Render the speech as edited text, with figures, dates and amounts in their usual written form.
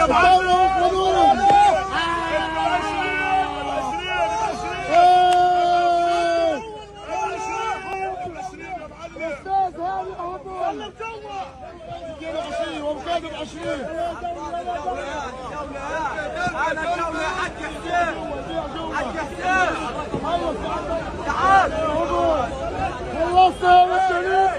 يا معلم. ومكاتب 20 انا الجولة يا حاج حسين. حاج حسين تعال خلصنا يا